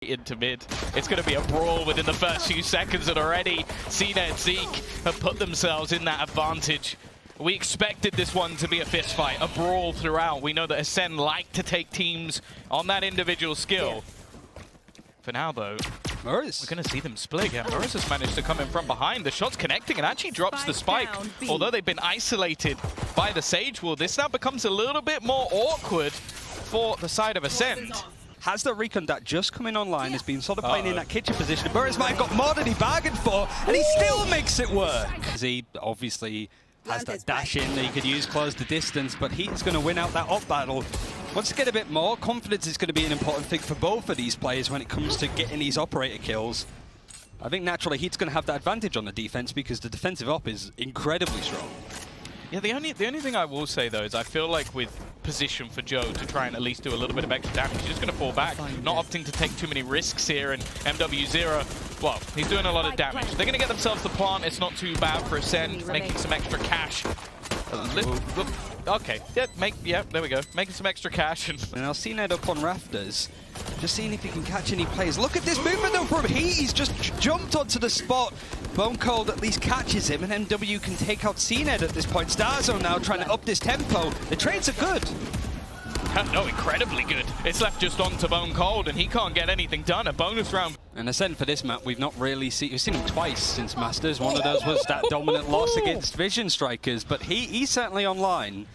into mid. It's going to be a brawl within the first few seconds, and already cNed, Zeek have put themselves in that advantage. We expected this one to be a fist fight, a brawl throughout. We know that Ascent like to take teams on that individual skill. For now, though, murizzz, we're going to see them split. Yeah, murizzz has managed to come in from behind. The shot's connecting and actually drops the spike. Although they've been isolated by the Sage Wall, this now becomes a little bit more awkward for the side of Ascent. Has the recon that just coming online has been sort of playing in that kitchen position. murizzz might have got more than he bargained for, and he still makes it work. He obviously has that dash in that he could use, close the distance, but he's going to win out that up battle. Wants to get a bit more. Confidence is going to be an important thing for both of these players when it comes to getting these operator kills. I think naturally Heat's going to have that advantage on the defense because the defensive op is incredibly strong. Yeah, the only thing I will say though is I feel like with position for JhoW to try and at least do a little bit of extra damage, he's just going to fall back, not opting to take too many risks here. And mwzera, well, he's doing a lot of damage. They're going to get themselves the plant. It's not too bad for Ascent, making some extra cash. Okay, yeah, there we go. Making some extra cash. And now cNed up on rafters, just seeing if he can catch any players. Look at this movement though from Heat. He's just jumped onto the spot. BONECOLD at least catches him, and MW can take out cNed at this point. starxo now trying to up this tempo. The trades are good. No, incredibly good. It's left just on to BONECOLD, and he can't get anything done. A bonus round. And Ascent for this map, we've not really seen. We've seen him twice since Masters. One of those was that dominant loss against Vision Strikers, but he's certainly online.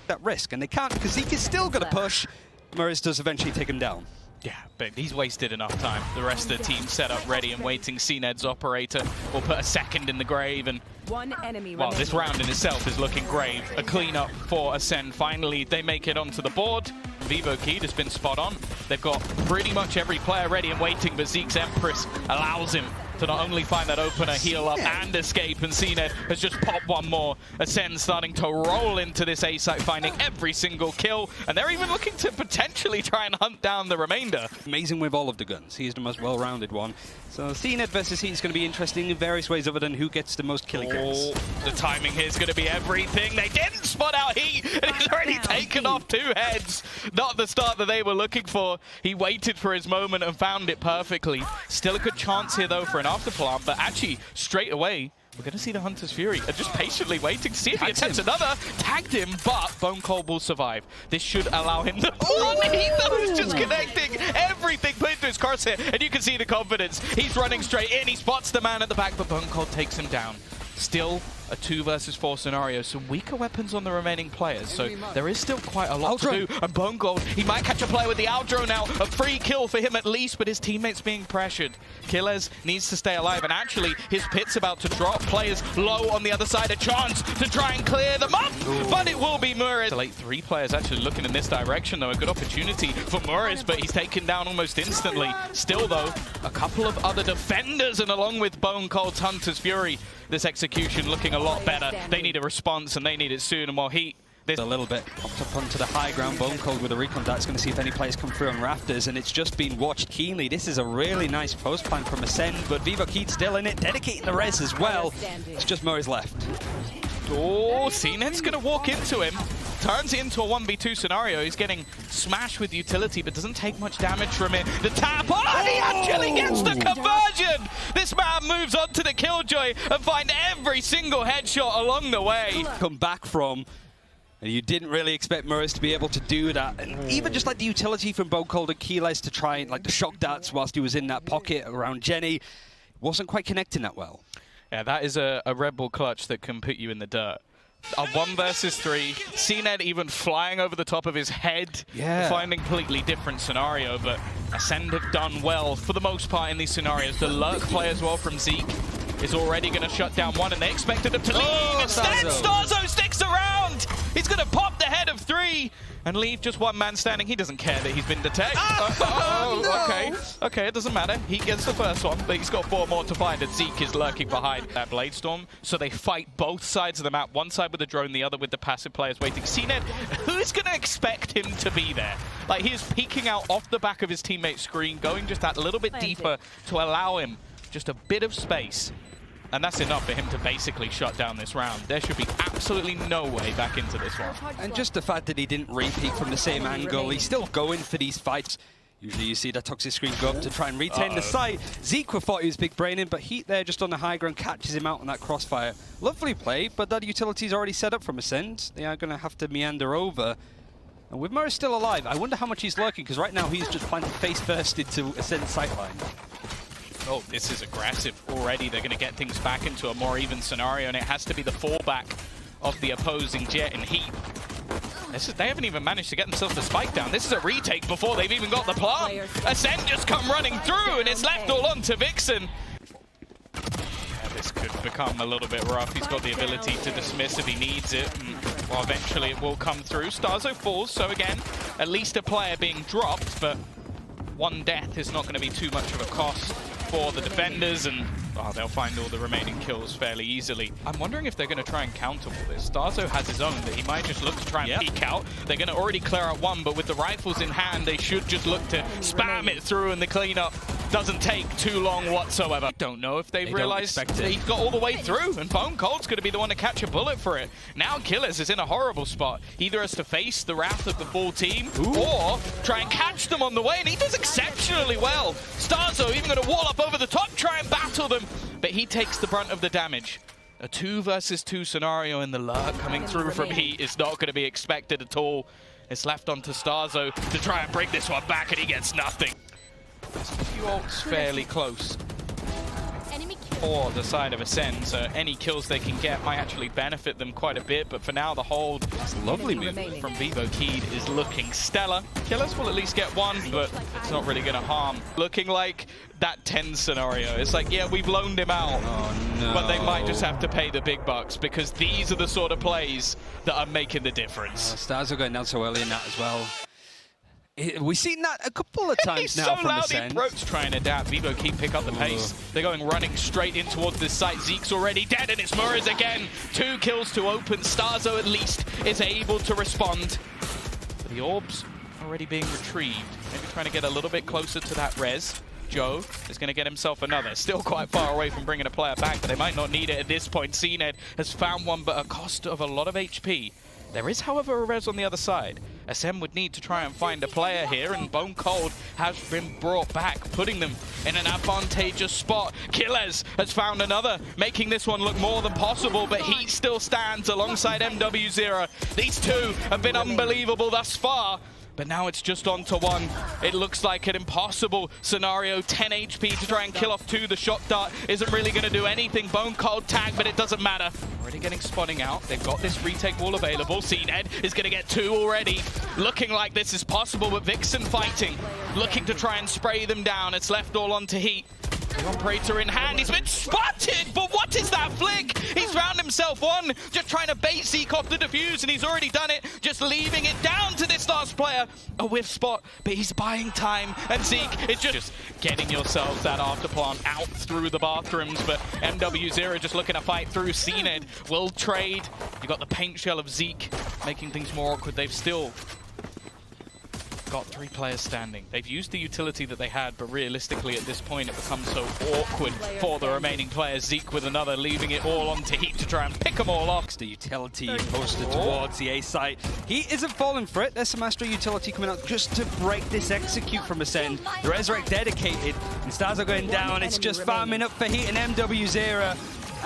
That risk, and they can't because Zeek is still going to push. murizzz does eventually take him down. Yeah, but he's wasted enough time. The rest of the team set up ready and waiting. cNed's operator will put a second in the grave, and well, this round in itself is looking grave. A cleanup for Ascent. Finally, they make it onto the board. VALORANT has been spot on. They've got pretty much every player ready and waiting, but Zeek's Empress allows him to not only find that opener, heal up, and escape, and cNed has just popped one more. Ascent starting to roll into this A site, finding every single kill, and they're even looking to potentially try and hunt down the remainder. Amazing with all of the guns. He's the most well-rounded one. So cNed versus Heat is going to be interesting in various ways other than who gets the most killing kills. The timing here is going to be everything. They didn't spot out Heat, and he's already taken off 2 heads. Not the start that they were looking for. He waited for his moment and found it perfectly. Still a good chance here, though, for an afterplant, but actually, straight away, we're going to see the Hunter's Fury just patiently waiting to see if he attempts another. Tagged him, but BONECOLD will survive. This should allow him to run. He's just connecting everything, put into his crosshair, and you can see the confidence. He's running straight in. He spots the man at the back, but BONECOLD takes him down. Still a 2 versus 4 scenario, some weaker weapons on the remaining players, so there is still quite a lot to do. And BONECOLD, he might catch a player with the outro now, a free kill for him at least, but his teammates being pressured. Kiles needs to stay alive, and actually his pit's about to drop. Players low on the other side, a chance to try and clear them up, but it will be murizzz. The late 3 players actually looking in this direction, though. A good opportunity for murizzz, but he's taken down almost instantly. Still, though, a couple of other defenders, and along with BONECOLD's Hunter's Fury, this execution looking a lot better. They need a response, and they need it soon. And while Heat, there's a little bit popped up onto the high ground. BONECOLD with a recon that's going to see if any players come through on rafters, and it's just been watched keenly. This is a really nice post plan from Ascend, but VALORANT still in it, dedicating the res as well. It's just murizzz left. Oh, cNed's going to walk into him. Turns it into a 1v2 scenario. He's getting smashed with utility, but doesn't take much damage from it. The tap, and he actually gets the conversion! This man moves on to the killjoy and find every single headshot along the way. Come back from, and you didn't really expect murizzz to be able to do that. And even just like the utility from BONECOLD and Kiles to try and like the shock darts whilst he was in that pocket around Jenny, wasn't quite connecting that well. Yeah, that is a Red Bull clutch that can put you in the dirt. A 1 versus 3, cNed even flying over the top of his head, finding a completely different scenario, but Ascend have done well for the most part in these scenarios. The lurk play as well from Zeek is already going to shut down one, and they expected him to leave. Instead, starxo sticks around! He's going to pop the head of 3 and leave just 1 man standing. He doesn't care that he's been detected. Okay, it doesn't matter. He gets the first one, but he's got 4 more to find, and Zeek is lurking behind that blade storm. So they fight both sides of the map, one side with the drone, the other with the passive players waiting. cNed, who's going to expect him to be there? Like, he is peeking out off the back of his teammate's screen, going just that little bit deeper to allow him just a bit of space. And that's enough for him to basically shut down this round. There should be absolutely no way back into this one. And just the fact that he didn't repeat from the same angle, he's still going for these fights. Usually you see that toxic screen go up to try and retain the site. Zeek thought he was big braining, but Heat there just on the high ground catches him out on that crossfire. Lovely play, but that utility's already set up from Ascent. They are going to have to meander over. And with murizzz still alive, I wonder how much he's lurking, because right now he's just planted face first into Ascent's sightline. Oh, this is aggressive already. They're going to get things back into a more even scenario, and it has to be the fallback of the opposing Jett and Heat. They haven't even managed to get themselves the spike down. This is a retake before they've even got the plant. Ascent just come running through, and it's left all on to Vixen. Yeah, this could become a little bit rough. He's got the ability to dismiss if he needs it. Well, eventually it will come through. starxo falls, so again, at least a player being dropped, but one death is not going to be too much of a cost for the defenders, and they'll find all the remaining kills fairly easily. I'm wondering if they're going to try and counter all this. starxo has his own that he might just look to try and peek out. They're going to already clear out one, but with the rifles in hand, they should just look to spam it through, and the cleanup doesn't take too long whatsoever. Don't know if they've realized that he's got all the way through, and BONECOLD's going to be the one to catch a bullet for it. Now Kiles is in a horrible spot. Either has to face the wrath of the full team, or try and catch them on the way, and he does exceptionally well. starxo even going to wall up over the top, try and battle them, but he takes the brunt of the damage. A 2 versus 2 scenario in the lurk coming through from Heat is not going to be expected at all. It's left onto starxo to try and bring this one back, and he gets nothing. There's a few ults fairly close for the side of Ascend, so any kills they can get might actually benefit them quite a bit, but for now the hold, this lovely movement from vivoKid is looking stellar. Kiles will at least get one, but it's not really going to harm. Looking like that 10 scenario. It's like, yeah, we've loaned him out, but they might just have to pay the big bucks, because these are the sort of plays that are making the difference. starxo going down so early in that as well. We've seen that a couple of times now from Ascent. Broke's trying to adapt. vivoKid pick up the pace. They're going running straight in towards this site. Zeek's already dead, and it's murizzz again. 2 kills to open. starxo at least is able to respond. But the orbs already being retrieved. Maybe trying to get a little bit closer to that res. JhoW is going to get himself another. Still quite far away from bringing a player back, but they might not need it at this point. cNed has found one, but at a cost of a lot of HP. There is, however, a res on the other side. Ascend would need to try and find a player here, and BONECOLD has been brought back, putting them in an advantageous spot. Kiles has found another, making this one look more than possible, but he still stands alongside mwzera. These two have been unbelievable thus far, but now it's just on to one. It looks like an impossible scenario. 10 HP to try and kill off 2. The shock dart isn't really going to do anything. BONECOLD tag, but it doesn't matter. Already getting spotting out. They've got this retake wall available. cNed is going to get 2 already. Looking like this is possible, but Vixen fighting. Looking to try and spray them down. It's left all on to Heat. The operator in hand, he's been spotted, but what is that flick? He's found himself one, just trying to bait Zeek off the defuse, and he's already done it, just leaving it down to this last player. A whiff spot, but he's buying time, and Zeek is just getting yourselves that after plant out through the bathrooms, but mwzera just looking to fight through. cNed will trade. You got the paint shell of Zeek, making things more awkward. They've still got 3 players standing. They've used the utility that they had, but realistically at this point it becomes so awkward for the remaining players. Zeek with another, leaving it all on to Heat to try and pick them all off. The utility posted towards the A site. He isn't falling for it. There's some Astra utility coming out just to break this execute from Ascend. The Resurrect dedicated, and starxo going down. It's just farming up for Heat and mwzera.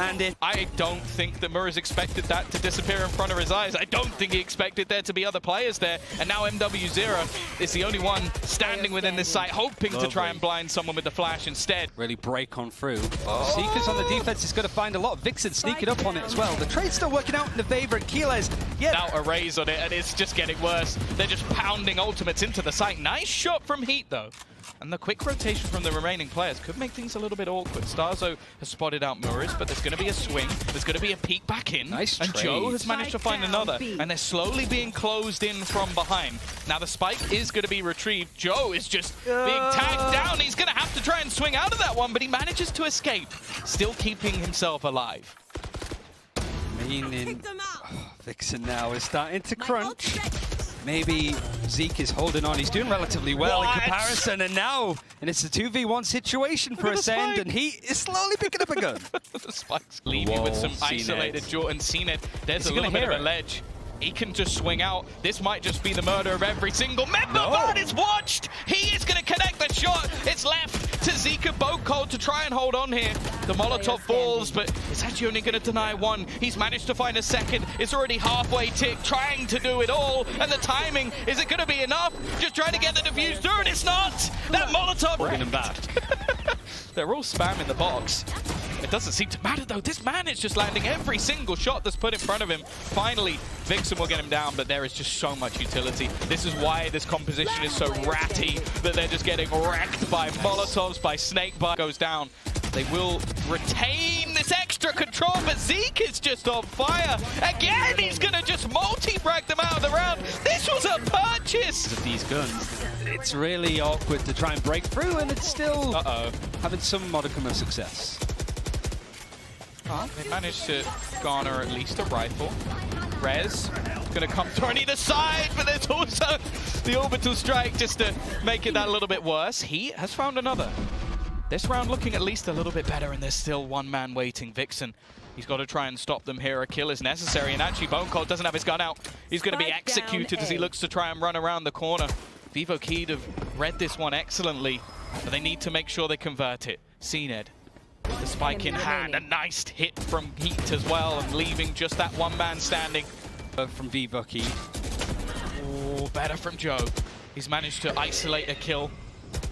And I don't think that murizzz expected that to disappear in front of his eyes. I don't think he expected there to be other players there. And now mwzera is the only one standing within this site, hoping to try and blind someone with the flash instead. Really break on through. Seekers on the defense is going to find a lot. Vixen sneaking up on it as well. The trade's still working out in the favor of Kiles. Without a raze on it, and it's just getting worse. They're just pounding ultimates into the site. Nice shot from Heat, though. And the quick rotation from the remaining players could make things a little bit awkward. starxo has spotted out murizzz, but there's going to be a swing. There's going to be a peek back in. Nice and JhoW has managed to find another. And they're slowly being closed in from behind. Now the spike is going to be retrieved. JhoW is just being tagged down. He's going to have to try and swing out of that one, but he manages to escape, still keeping himself alive. Meaning, Vixen now is starting to crunch. Maybe Zeek is holding on. He's doing relatively well in comparison, and now it's a 2v1 situation for Ascend, and he is slowly picking up a gun. The spikes leave you with some isolated Jordan. cNed, there's a little bit of a ledge. He can just swing out. This might just be the murder of every single member. But is watched. He is going to connect the shot. It's left to zeek and BONECOLD to try and hold on here. The Molotov falls, but it's actually only going to deny one. He's managed to find a second. It's already halfway tick, trying to do it all. And the timing, is it going to be enough? Just trying to get the defuse through, and it's not. That Molotov. Bringing him back. They're all spamming the box. It doesn't seem to matter though. This man is just landing every single shot that's put in front of him. Finally, Vixen will get him down, but there is just so much utility. This is why this composition is so ratty, that they're just getting wrecked by Molotovs, by Snakebite. Goes down. They will retain this extra control, but zeek is just on fire. Again, he's going to just multi-frag them out of the round. This was a purchase! Of these guns, it's really awkward to try and break through, and it's still having some modicum of success. They managed to garner at least a rifle. Rez going to come through on either side, but there's also the orbital strike just to make it that a little bit worse. He has found another. This round looking at least a little bit better, and there's still one man waiting. Vixen, he's got to try and stop them here. A kill is necessary, and actually BONECOLD doesn't have his gun out. He's going to be executed as he looks to try and run around the corner. VALORANT have read this one excellently, but they need to make sure they convert it. cNed, the spike in hand, a nice hit from Heat as well, and leaving just that one man standing. From VALORANT. Oh, better from JhoW. He's managed to isolate a kill,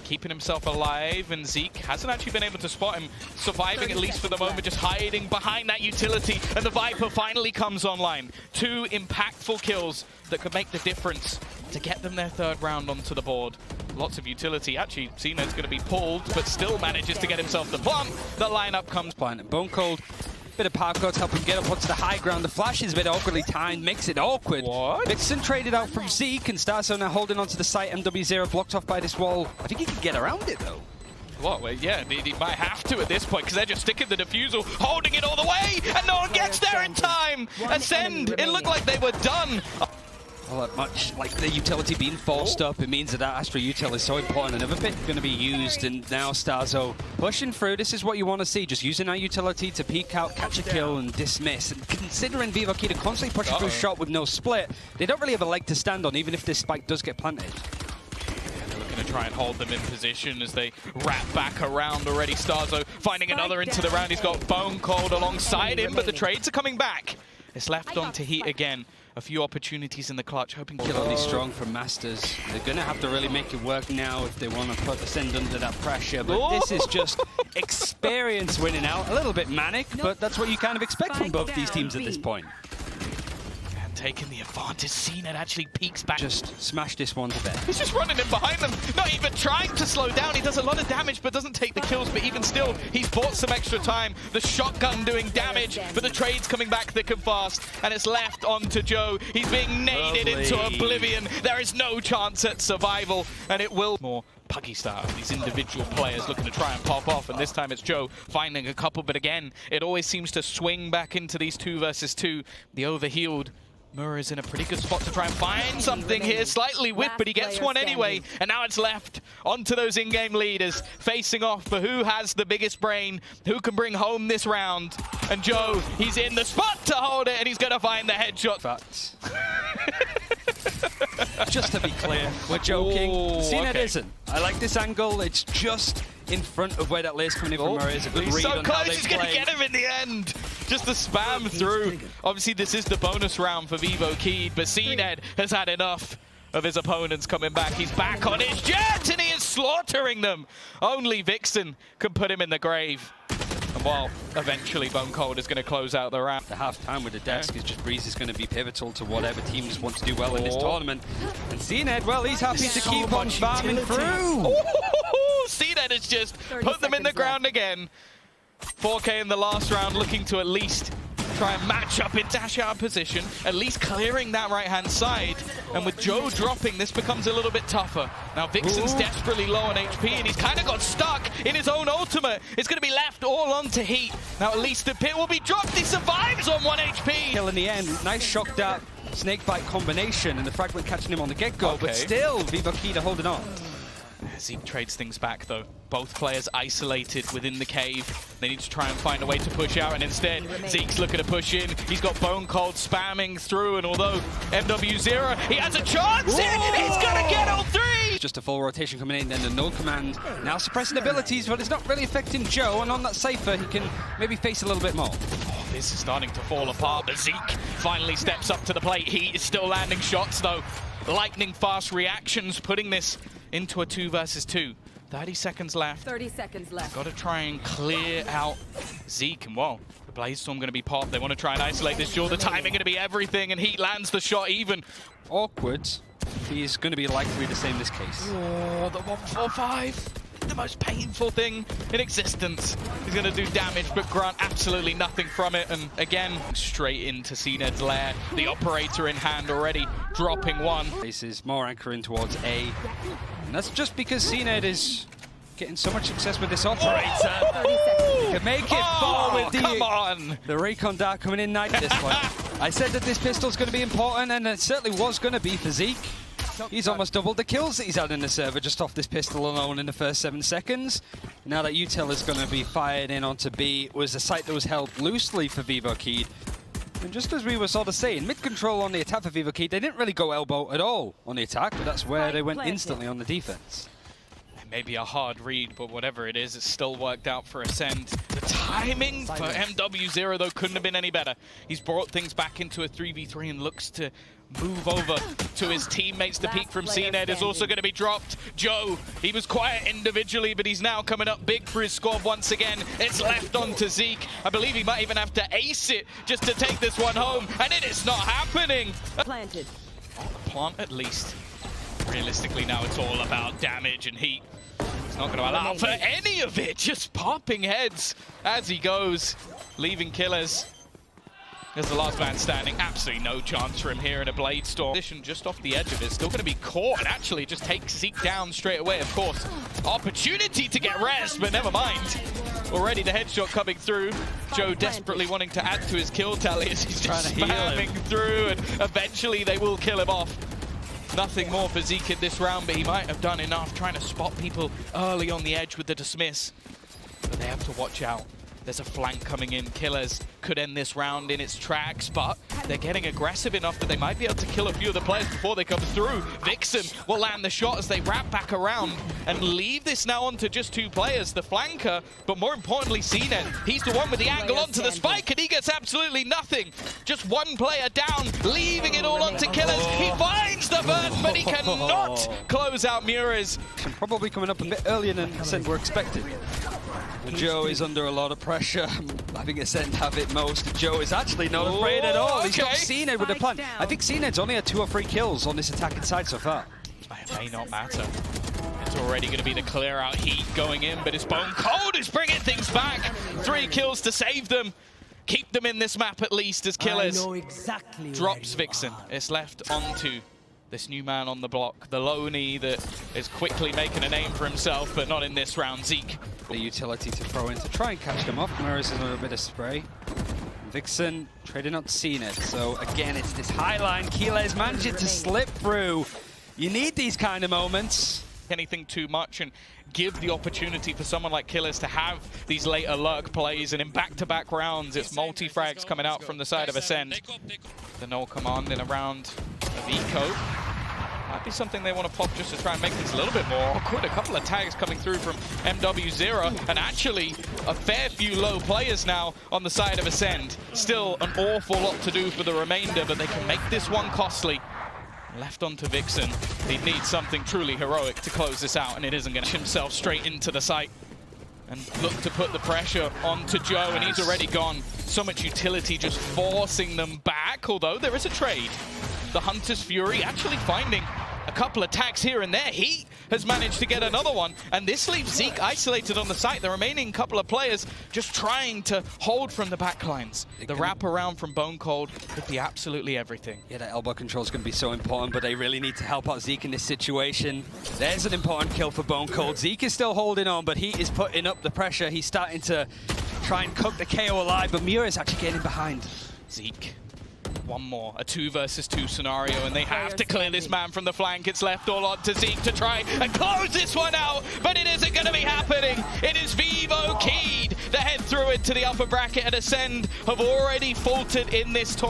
keeping himself alive, and zeek hasn't actually been able to spot him, surviving at least for the moment, just hiding behind that utility, and the Viper finally comes online. 2 impactful kills that could make the difference to get them their 3rd round onto the board. Lots of utility. Actually, cNed's going to be pulled, but still manages to get himself the plant. The lineup comes. Plant. BONECOLD, bit of parkour to help him get up onto the high ground. The flash is a bit awkwardly timed, makes it awkward. What? Vixen traded out from zeek, and starxo now holding onto the site. mwzera blocked off by this wall. I think he can get around it though. What? Well, yeah, he might have to at this point, because they're just sticking the defusal, holding it all the way, and no one gets there in time. Ascend, it looked like they were done. Well, much like the utility being forced up, it means that astra util is so important. Another bit going to be used, and now starxo pushing through. This is what you want to see, just using that utility to peek out, catch a kill, and dismiss. And considering VALORANT are constantly pushing through a shot with no split, they don't really have a leg to stand on, even if this spike does get planted. They're looking to try and hold them in position as they wrap back around already. starxo finding another into the round. He's got BONECOLD alongside him, but the trades are coming back. It's left on to Heat again. A few opportunities in the clutch, hoping kill only strong from Masters. They're going to have to really make it work now if they want to put Ascend under that pressure. But this is just experience winning out. A little bit manic, but that's what you kind of expect from both these teams at this point. Taking the advantage, cNed actually peeks back. Just smash this one to bed. He's just running in behind them, not even trying to slow down. He does a lot of damage, but doesn't take the kills. But even still, he's bought some extra time. The shotgun doing damage, but the trade's coming back thick and fast. And it's left on to JhoW. He's being naded into oblivion. There is no chance at survival, and it will more puggy style. These individual players looking to try and pop off, and this time it's JhoW finding a couple. But again, it always seems to swing back into these 2 versus 2. The overhealed murizzz in a pretty good spot to try and find something here. Slightly whipped, but he gets one anyway. And now it's left onto those in-game leaders, facing off for who has the biggest brain, who can bring home this round. And JhoW, he's in the spot to hold it, and he's going to find the headshot. But just to be clear, we're joking. cNed isn't. I like this angle. It's just in front of where that lair's coming in from murizzz. He's so close, he's going to get him in the end. Just to spam through. Obviously, this is the bonus round for VALORANT, but cNed has had enough of his opponents coming back. He's back on his jett, and he is slaughtering them. Only Vixen can put him in the grave. And while eventually BONECOLD is going to close out the round. The half-time with the desk is just BRIZZ is going to be pivotal to whatever teams want to do well in this tournament. And cNed, well, he's happy to keep on farming through. cNed has just put them in the ground again. 4K in the last round, looking to at least try and match up in dash out position, at least clearing that right-hand side. And with JhoW dropping, this becomes a little bit tougher. Now Vixen's desperately low on HP, and he's kind of got stuck in his own ultimate. It's going to be left all onto Heat. Now at least the pit will be dropped. He survives on 1 HP. Kill in the end. Nice shock dart, snakebite combination, and the fragment catching him on the get-go, but still VALORANT are holding on. Zeek trades things back though. Both players isolated within the cave. They need to try and find a way to push out, and instead Zeke's looking to push in. He's got BONECOLD spamming through, and although mwzera, he has a chance here! He's gonna get all three! Just a full rotation coming in, then the null command. Now suppressing abilities, but it's not really affecting JhoW, and on that cypher, he can maybe face a little bit more. Oh, this is starting to fall apart, but Zeek finally steps up to the plate. He is still landing shots though. Lightning fast reactions, putting this into a 2 versus 2. 30 seconds left. 30 seconds left. Got to try and clear out Zeek, and whoa, the Blaze Storm going to be popped. They want to try and isolate this JhoW. The timing going to be everything, and Heat lands the shot even. Awkward. He's going to be likely the same this case. Oh, the 145. The most painful thing in existence. He's going to do damage, but grant absolutely nothing from it. And again, straight into cNed's lair. The operator in hand already, dropping one. This is more anchoring towards A. And that's just because cNed is getting so much success with this operator. He can make it fall with the recon dart coming in night this one. I said that this pistol's going to be important, and it certainly was going to be for Zeek. He's almost doubled the kills that he's had in the server just off this pistol alone in the first 7 seconds. Now that util is going to be fired in onto B, was a site that was held loosely for VALORANT. And just as we were sort of saying, mid-control on the attack for VALORANT, they didn't really go elbow at all on the attack, but that's where they went instantly on the defense. Maybe a hard read, but whatever it is, it's still worked out for Ascent. The timing for mwzera, though, couldn't have been any better. He's brought things back into a 3v3 and looks to move over to his teammates. The peek from cNed is also going to be dropped. JhoW, he was quiet individually, but he's now coming up big for his squad once again. It's left onto Zeek. I believe he might even have to ace it just to take this one home, and it is not happening. Planted. Plant at least. Realistically now it's all about damage and heat. He's not going to allow for any of it, just popping heads as he goes, leaving Kiles as the last man standing. Absolutely no chance for him here in a Blade Storm. Position just off the edge of it, still going to be caught and actually just take Zeek down straight away, of course. Opportunity to get rest, but never mind. Already the headshot coming through. JhoW desperately wanting to add to his kill tally as he's just spamming through, and eventually they will kill him off. Nothing more for Zeek in this round, but he might have done enough trying to spot people early on the edge with the dismiss. But they have to watch out. There's a flank coming in. Kiles could end this round in its tracks, but they're getting aggressive enough that they might be able to kill a few of the players before they come through. Vixen will land the shot as they wrap back around and leave this now onto just 2 players. The flanker, but more importantly, cNed. He's the one with the angle onto the spike, and he gets absolutely nothing. Just 1 player down, leaving it all onto Kiles. He finds the burn, but he cannot close out murizzz. Probably coming up a bit earlier than Ascent were expected. JhoW is under a lot of pressure. I think Ascent have it most. JhoW is actually not afraid at all. He's got cNed with the plan. I think cNed's only had 2 or 3 kills on this attack inside so far. It may not matter. It's already going to be the clear out heat going in, but it's BONECOLD who's bringing things back. 3 kills to save them. Keep them in this map at least as Kiles drops Vixen. It's left onto this new man on the block, the loney that is quickly making a name for himself, but not in this round. Zeek. The utility to throw in to try and catch them off. murizzz is under a bit of spray. Vixen trading up cNed. So again, it's this high line. Kiles managing to slip through. You need these kind of moments. Anything too much and give the opportunity for someone like Kiles to have these later lurk plays, and in back-to-back rounds, it's multi-frags coming out from the side of Ascend. The null command in a round of eco. Might be something they want to pop just to try and make this a little bit more awkward. A couple of tags coming through from mwzera, and actually a fair few low players now on the side of Ascend. Still an awful lot to do for the remainder, but they can make this one costly. Left onto Vixen. He needs something truly heroic to close this out, and it isn't going to himself straight into the site and look to put the pressure onto JhoW, and he's already gone. So much utility just forcing them back, although there is a trade. The Hunter's Fury actually finding a couple of tags here and there. He has managed to get another one, and this leaves Zeek isolated on the site. The remaining couple of players just trying to hold from the backlines. The wrap around from BONECOLD could be absolutely everything. Yeah, that elbow control is going to be so important, but they really need to help out Zeek in this situation. There's an important kill for BONECOLD. Zeek is still holding on, but he is putting up the pressure. He's starting to try and cook the KO alive, but murizzz actually getting behind. Zeek one more, a 2 versus 2 scenario, and they have to clear this man from the flank. It's left all on to Zeek to try and close this one out, but it isn't going to be happening. It is Vivo Keyed that head through into the upper bracket, and Ascend have already faltered in this tournament.